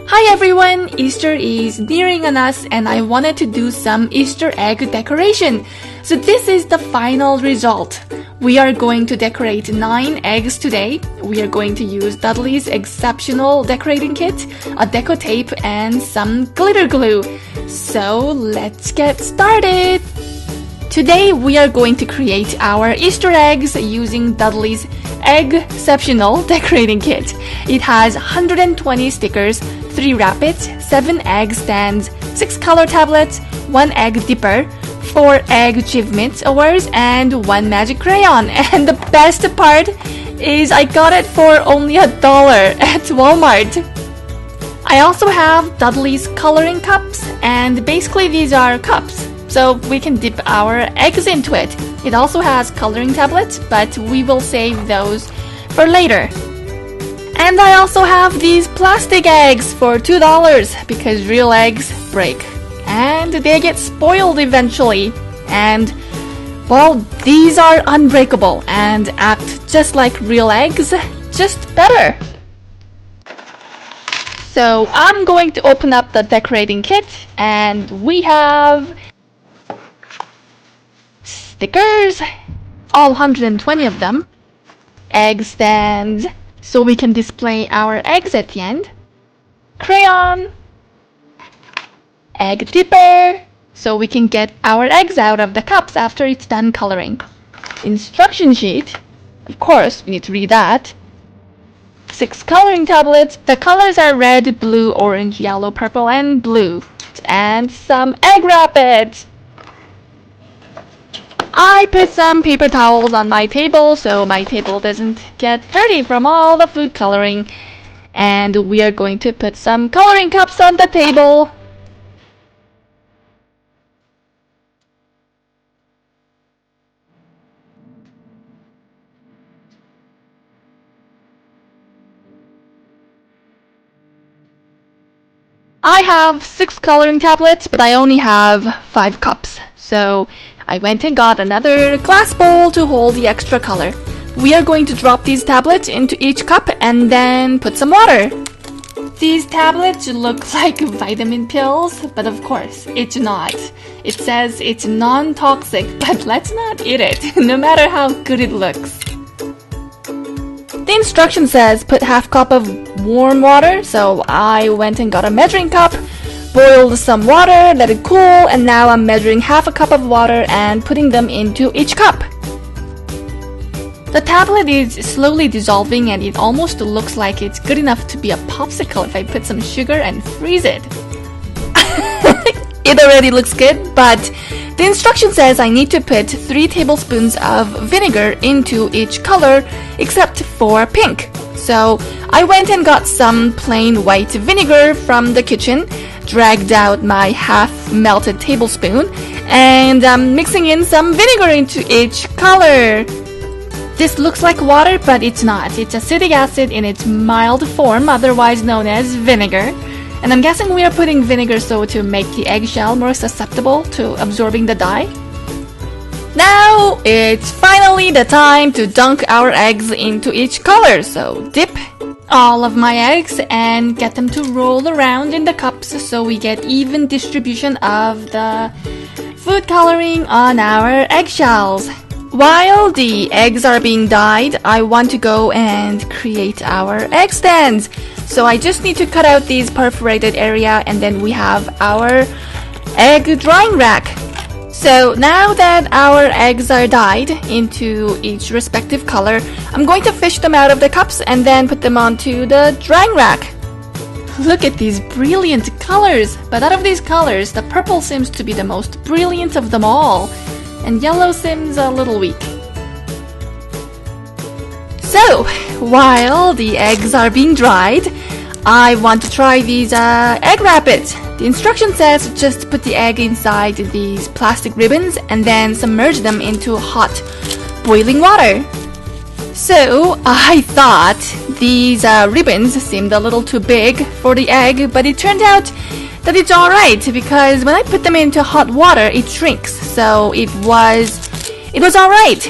Hi everyone! Easter is nearing on us and I wanted to do some Easter egg decoration. So this is the final result. We are going to decorate 9 eggs today. We are going to use Dudley's exceptional decorating kit, a deco tape, and some glitter glue. So let's get started! Today we are going to create our Easter eggs using Dudley's exceptional decorating kit. It has 120 stickers, 3 rabbits, 7 egg stands, 6 color tablets, 1 egg dipper, 4 egg achievement awards, and 1 magic crayon. And the best part is I got it for only $1 at Walmart. I also have Dudley's coloring cups, and basically these are cups, so we can dip our eggs into it. It also has coloring tablets, but we will save those for later. And I also have these plastic eggs for $2 because real eggs break and they get spoiled eventually. And well, these are unbreakable and act just like real eggs, just better. So I'm going to open up the decorating kit and we have stickers, all 120 of them, egg stands, so we can display our eggs at the end, crayon, egg dipper, so we can get our eggs out of the cups after it's done coloring, instruction sheet, of course we need to read that, 6 coloring tablets, the colors are red, blue, orange, yellow, purple, and blue, and some egg wrappers. I put some paper towels on my table so my table doesn't get dirty from all the food coloring. And we are going to put some coloring cups on the table. I have 6 coloring tablets, but I only have 5 cups. So I went and got another glass bowl to hold the extra color. We are going to drop these tablets into each cup and then put some water. These tablets look like vitamin pills, but of course, it's not. It says it's non-toxic, but let's not eat it, no matter how good it looks. The instruction says put half cup of warm water, so I went and got a measuring cup, boiled some water, let it cool, and now I'm measuring half a cup of water and putting them into each cup. The tablet is slowly dissolving and it almost looks like it's good enough to be a popsicle if I put some sugar and freeze it. It already looks good, but the instruction says I need to put 3 tablespoons of vinegar into each color except for pink. So I went and got some plain white vinegar from the kitchen, dragged out my half melted tablespoon, and I'm mixing in some vinegar into each color. This looks like water, but it's not. It's acetic acid in its mild form, otherwise known as vinegar. And I'm guessing we are putting vinegar so to make the eggshell more susceptible to absorbing the dye. Now it's finally the time to dunk our eggs into each color. So dip all of my eggs and get them to roll around in the cups so we get even distribution of the food coloring on our eggshells. While the eggs are being dyed, I want to go and create our egg stands. So I just need to cut out these perforated area and then we have our egg drying rack. So now that our eggs are dyed into each respective color, I'm going to fish them out of the cups and then put them onto the drying rack. Look at these brilliant colors! But out of these colors, the purple seems to be the most brilliant of them all, and yellow seems a little weak. So, while the eggs are being dried, I want to try these egg wrappers. The instruction says just put the egg inside these plastic ribbons and then submerge them into hot, boiling water. So I thought these ribbons seemed a little too big for the egg, but it turned out that it's alright because when I put them into hot water, it shrinks. So it was alright.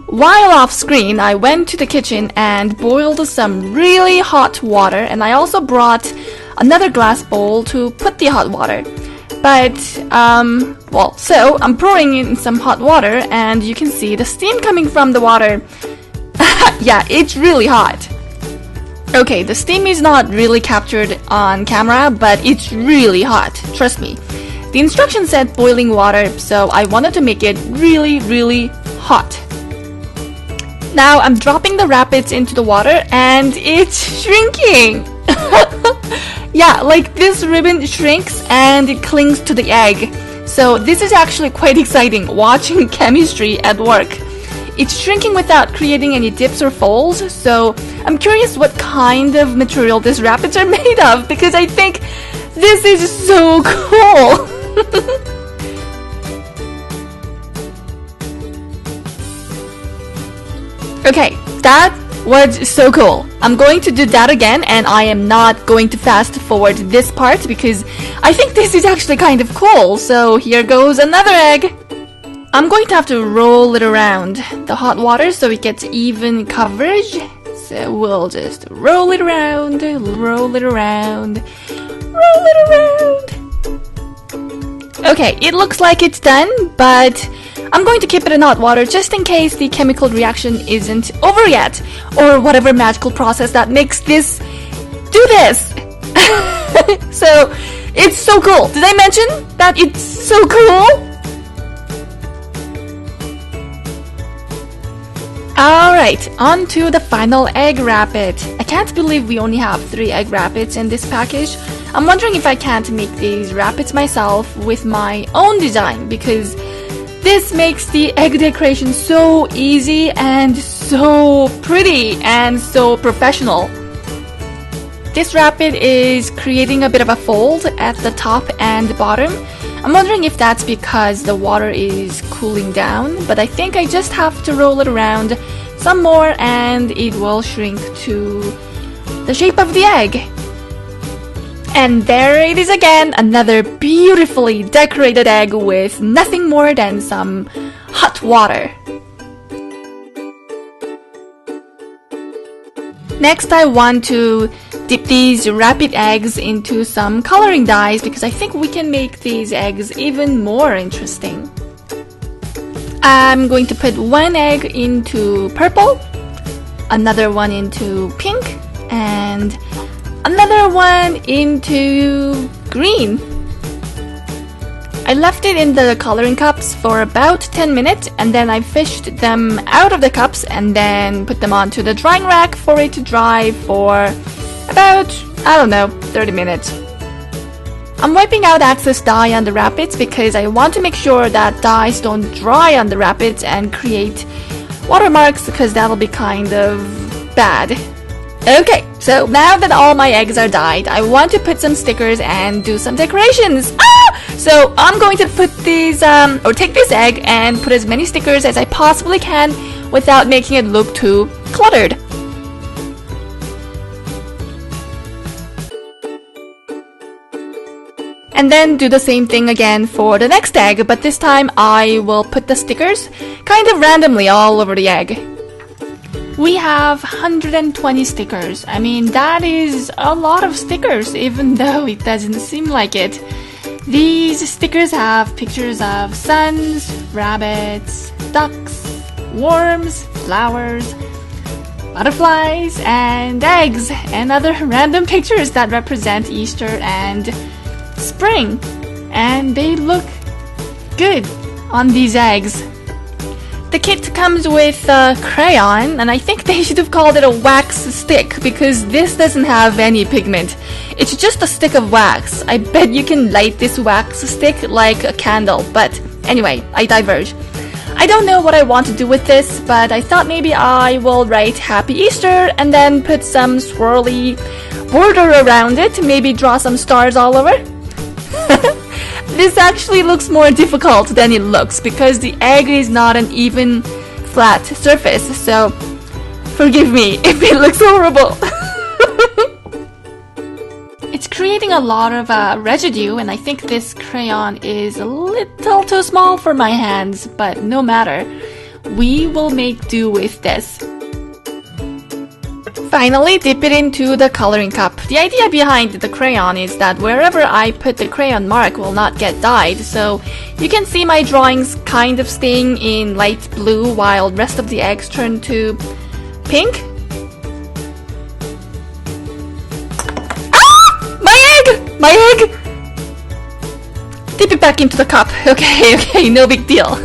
While off screen, I went to the kitchen and boiled some really hot water, and I also brought another glass bowl to put the hot water. But, so I'm pouring in some hot water, and you can see the steam coming from the water. Yeah, it's really hot. Okay, the steam is not really captured on camera, but it's really hot, trust me. The instruction said boiling water, so I wanted to make it really, really hot. Now I'm dropping the rabbits into the water and it's shrinking. Yeah, like this ribbon shrinks and it clings to the egg. So this is actually quite exciting, watching chemistry at work. It's shrinking without creating any dips or folds, so I'm curious what kind of material these rabbits are made of, because I think this is so cool. Okay, that was so cool. I'm going to do that again, and I am not going to fast forward this part because I think this is actually kind of cool. So here goes another egg. I'm going to have to roll it around the hot water so it gets even coverage. So we'll just roll it around, roll it around, roll it around. Okay, it looks like it's done, but I'm going to keep it in hot water just in case the chemical reaction isn't over yet, or whatever magical process that makes this do this. So it's so cool. Did I mention that it's so cool? Alright, on to the final egg rabbit. I can't believe we only have 3 egg rabbits in this package. I'm wondering if I can't make these rabbits myself with my own design, because this makes the egg decoration so easy and so pretty and so professional. This rabbit is creating a bit of a fold at the top and bottom. I'm wondering if that's because the water is cooling down, but I think I just have to roll it around some more and it will shrink to the shape of the egg. And there it is again, another beautifully decorated egg with nothing more than some hot water. Next, I want to dip these rabbit eggs into some coloring dyes because I think we can make these eggs even more interesting. I'm going to put one egg into purple, another one into pink, and another one into green. I left it in the coloring cups for about 10 minutes and then I fished them out of the cups and then put them onto the drying rack for it to dry for about, 30 minutes. I'm wiping out excess dye on the rabbits because I want to make sure that dyes don't dry on the rabbits and create watermarks because that'll be kind of bad. Okay, so now that all my eggs are dyed, I want to put some stickers and do some decorations. So I'm going to put these, take this egg and put as many stickers as I possibly can without making it look too cluttered. And then do the same thing again for the next egg, but this time I will put the stickers kind of randomly all over the egg. We have 120 stickers. I mean, that is a lot of stickers, even though it doesn't seem like it. These stickers have pictures of suns, rabbits, ducks, worms, flowers, butterflies, and eggs, and other random pictures that represent Easter and spring. And they look good on these eggs. The kit comes with a crayon, and I think they should have called it a wax stick because this doesn't have any pigment. It's just a stick of wax. I bet you can light this wax stick like a candle, but anyway, I diverge. I don't know what I want to do with this, but I thought maybe I will write Happy Easter and then put some swirly border around it, maybe draw some stars all over. This actually looks more difficult than it looks because the egg is not an even flat surface, so forgive me if it looks horrible. It's creating a lot of residue, and I think this crayon is a little too small for my hands, but no matter. we will make do with this. Finally, dip it into the coloring cup. The idea behind the crayon is that wherever I put the crayon mark will not get dyed, so you can see my drawings kind of staying in light blue while the rest of the eggs turn to pink. Ah! My egg! My egg! Dip it back into the cup. Okay, no big deal.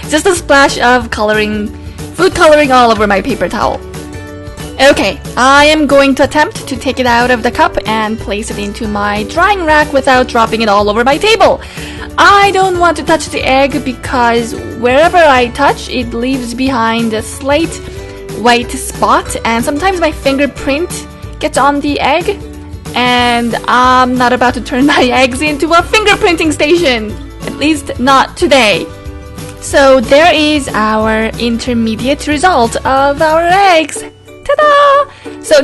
Just a splash of food coloring all over my paper towel. Okay, I am going to attempt to take it out of the cup and place it into my drying rack without dropping it all over my table. I don't want to touch the egg because wherever I touch, it leaves behind a slight white spot, and sometimes my fingerprint gets on the egg, and I'm not about to turn my eggs into a fingerprinting station. At least not today. So there is our intermediate result of our eggs. Ta-da! So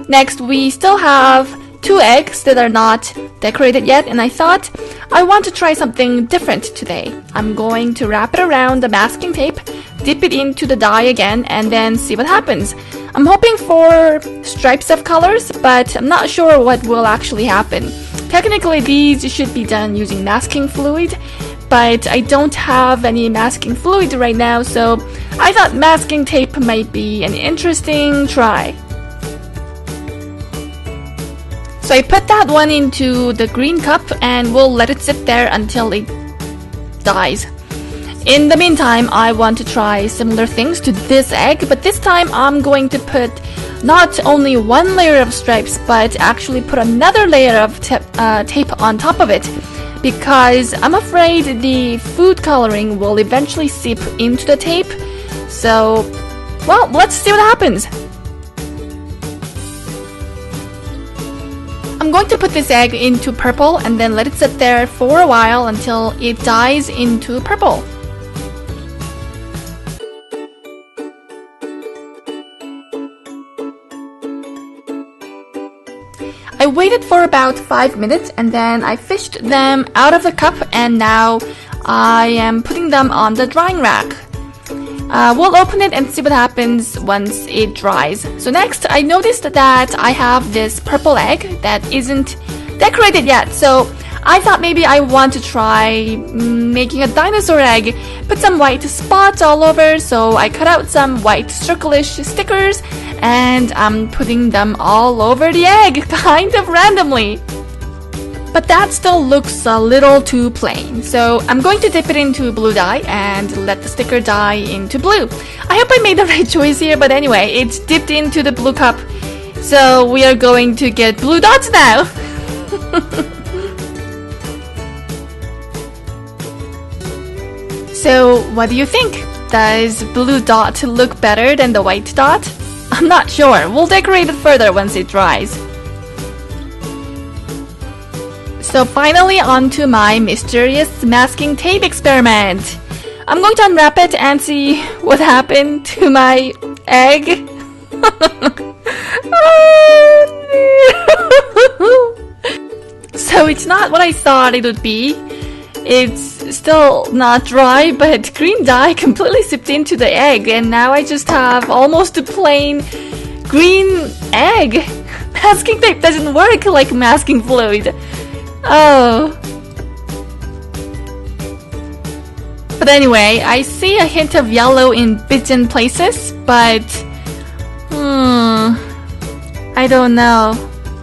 next we still have 2 eggs that are not decorated yet, and I thought I want to try something different today. I'm going to wrap it around the masking tape, dip it into the dye again, and then see what happens. I'm hoping for stripes of colors, but I'm not sure what will actually happen. Technically, these should be done using masking fluid, but I don't have any masking fluid right now, so I thought masking tape might be an interesting try. So I put that one into the green cup and we'll let it sit there until it dies. In the meantime, I want to try similar things to this egg, but this time I'm going to put not only 1 layer of stripes, but actually put another layer of tape on top of it, because I'm afraid the food coloring will eventually seep into the tape. So, well, let's see what happens. I'm going to put this egg into purple and then let it sit there for a while until it dyes into purple. I waited for about 5 minutes and then I fished them out of the cup, and now I am putting them on the drying rack. We'll open it and see what happens once it dries. So next, I noticed that I have this purple egg that isn't decorated yet, so I thought maybe I want to try making a dinosaur egg. Put some white spots all over, so I cut out some white circle-ish stickers and I'm putting them all over the egg, kind of randomly. But that still looks a little too plain, so I'm going to dip it into blue dye and let the sticker dye into blue. I hope I made the right choice here, but anyway, it's dipped into the blue cup, so we are going to get blue dots now. So, what do you think? Does blue dot look better than the white dot? I'm not sure. We'll decorate it further once it dries. So finally, on to my mysterious masking tape experiment. I'm going to unwrap it and see what happened to my egg. So it's not what I thought it would be. It's still not dry, but green dye completely sipped into the egg, and now I just have almost a plain green egg. Masking tape doesn't work like masking fluid. Oh. But anyway, I see a hint of yellow in bits and places, but I don't know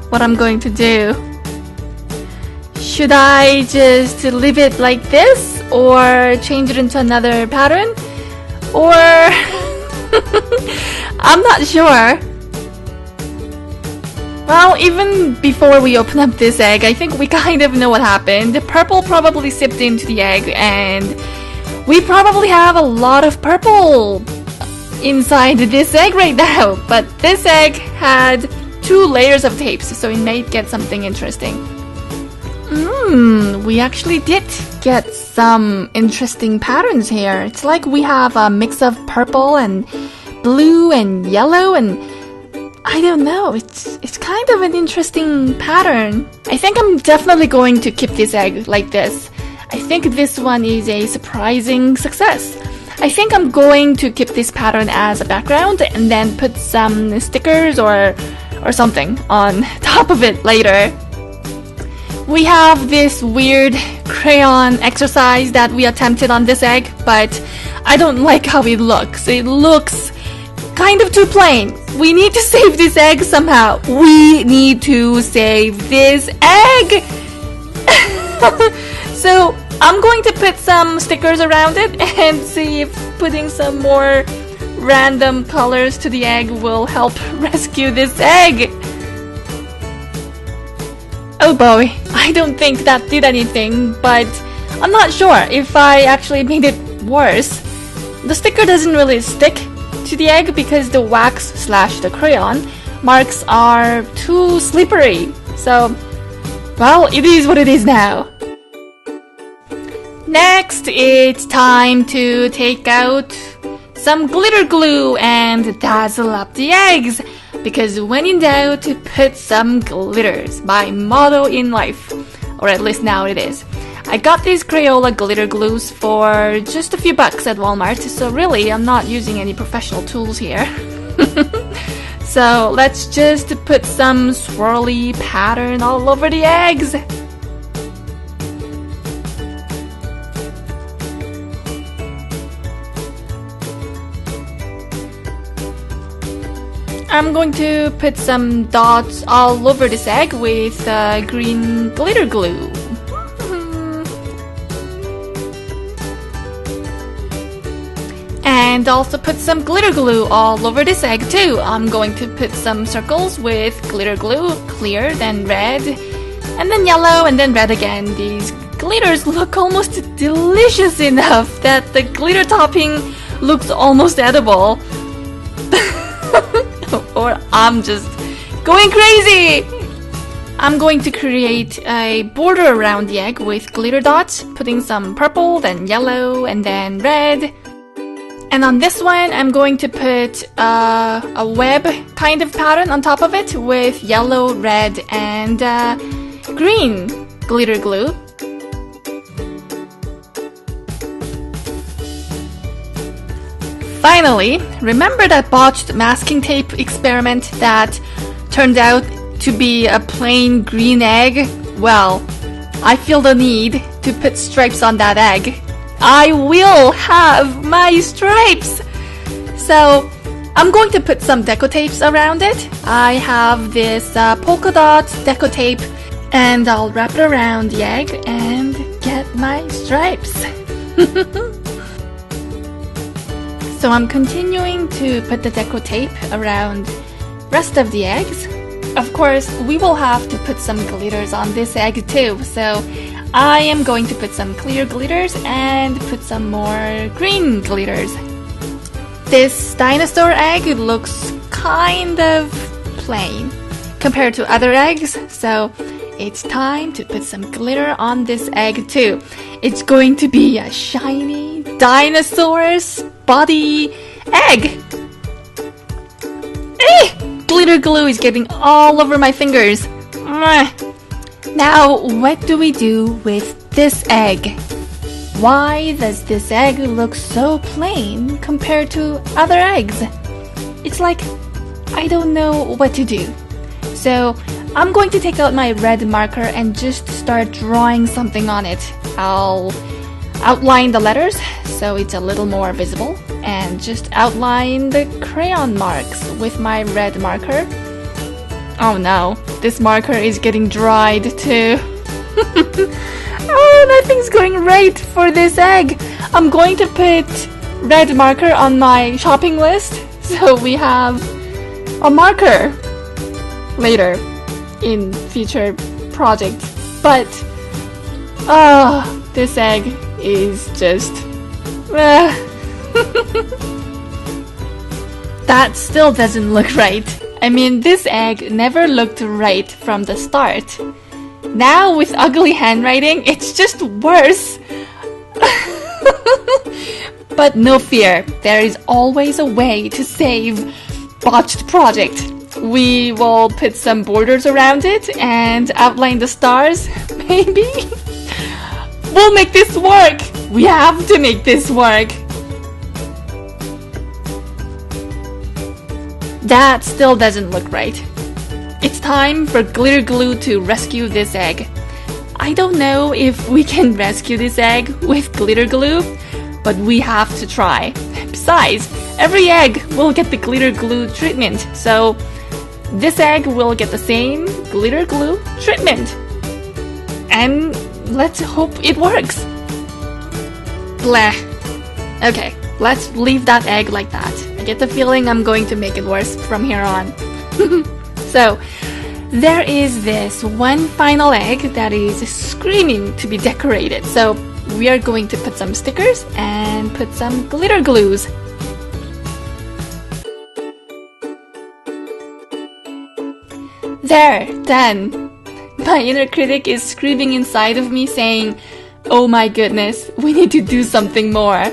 what I'm going to do. Should I just leave it like this, or change it into another pattern? Or I'm not sure. Well, even before we open up this egg, I think we kind of know what happened. The purple probably sipped into the egg, and we probably have a lot of purple inside this egg right now. But this egg had 2 layers of tapes, so it may get something interesting. We actually did get some interesting patterns here. It's like we have a mix of purple and blue and yellow, and I don't know, it's kind of an interesting pattern. I think I'm definitely going to keep this egg like this. I think this one is a surprising success. I think I'm going to keep this pattern as a background and then put some stickers or something on top of it later. We have this weird crayon exercise that we attempted on this egg, but I don't like how it looks. It looks kind of too plain. We need to save this egg somehow. We need to save this egg! So I'm going to put some stickers around it and see if putting some more random colors to the egg will help rescue this egg. Oh boy, I don't think that did anything, but I'm not sure if I actually made it worse. The sticker doesn't really stick to the egg because the wax / the crayon marks are too slippery. So, well, it is what it is now. Next, it's time to take out some glitter glue and dazzle up the eggs. Because when in doubt, put some glitters. My motto in life. Or at least now it is. I got these Crayola glitter glues for just a few bucks at Walmart. So really, I'm not using any professional tools here. So let's just put some swirly pattern all over the eggs. I'm going to put some dots all over this egg with green glitter glue. And also put some glitter glue all over this egg too. I'm going to put some circles with glitter glue, clear, then red, and then yellow, and then red again. These glitters look almost delicious enough that the glitter topping looks almost edible. Or I'm just going crazy! I'm going to create a border around the egg with glitter dots, putting some purple, then yellow, and then red. And on this one, I'm going to put a web kind of pattern on top of it with yellow, red, and green glitter glue. Finally, remember that botched masking tape experiment that turned out to be a plain green egg? Well, I feel the need to put stripes on that egg. I will have my stripes! So, I'm going to put some deco tapes around it. I have this polka dot deco tape, and I'll wrap it around the egg and get my stripes. So I'm continuing to put the deco tape around rest of the eggs. Of course, we will have to put some glitters on this egg too, so I am going to put some clear glitters and put some more green glitters. This dinosaur egg looks kind of plain compared to other eggs, so it's time to put some glitter on this egg too. It's going to be a shiny dinosaur's body egg. Glitter glue is getting all over my fingers. Now, what do we do with this egg? Why does this egg look so plain compared to other eggs? It's like, I don't know what to do. So, I'm going to take out my red marker and just start drawing something on it. I'll outline the letters so it's a little more visible, and just outline the crayon marks with my red marker. Oh no, this marker is getting dried too. Oh, nothing's going right for this egg. I'm going to put red marker on my shopping list so we have a marker later in future projects. But this egg is just that still doesn't look right. I mean, this egg never looked right from the start. Now with ugly handwriting, it's just worse. But no fear, there is always a way to save botched project. We will put some borders around it and outline the stars, maybe? We'll make this work! We have to make this work! That still doesn't look right. It's time for glitter glue to rescue this egg. I don't know if we can rescue this egg with glitter glue, but we have to try. Besides, every egg will get the glitter glue treatment, so this egg will get the same glitter glue treatment. And let's hope it works. Bleh. Okay, let's leave that egg like that. I get the feeling I'm going to make it worse from here on. So, there is this one final egg that is screaming to be decorated. So, we are going to put some stickers and put some glitter glues. There, done. My inner critic is screaming inside of me saying, oh my goodness, we need to do something more.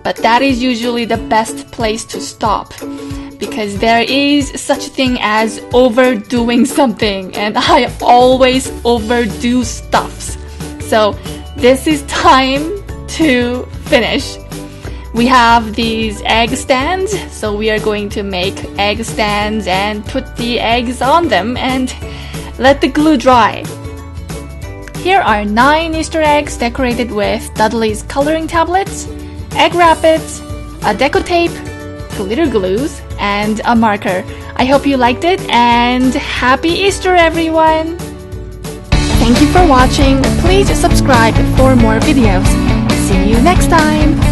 But that is usually the best place to stop, because there is such a thing as overdoing something, and I always overdo stuffs. So this is time to finish. We have these egg stands, so we are going to make egg stands and put the eggs on them and let the glue dry. Here are 9 Easter eggs decorated with Dudley's coloring tablets, egg rabbits, a deco tape, glitter glues, and a marker. I hope you liked it, and happy Easter, everyone! Thank you for watching. Please subscribe for more videos. See you next time!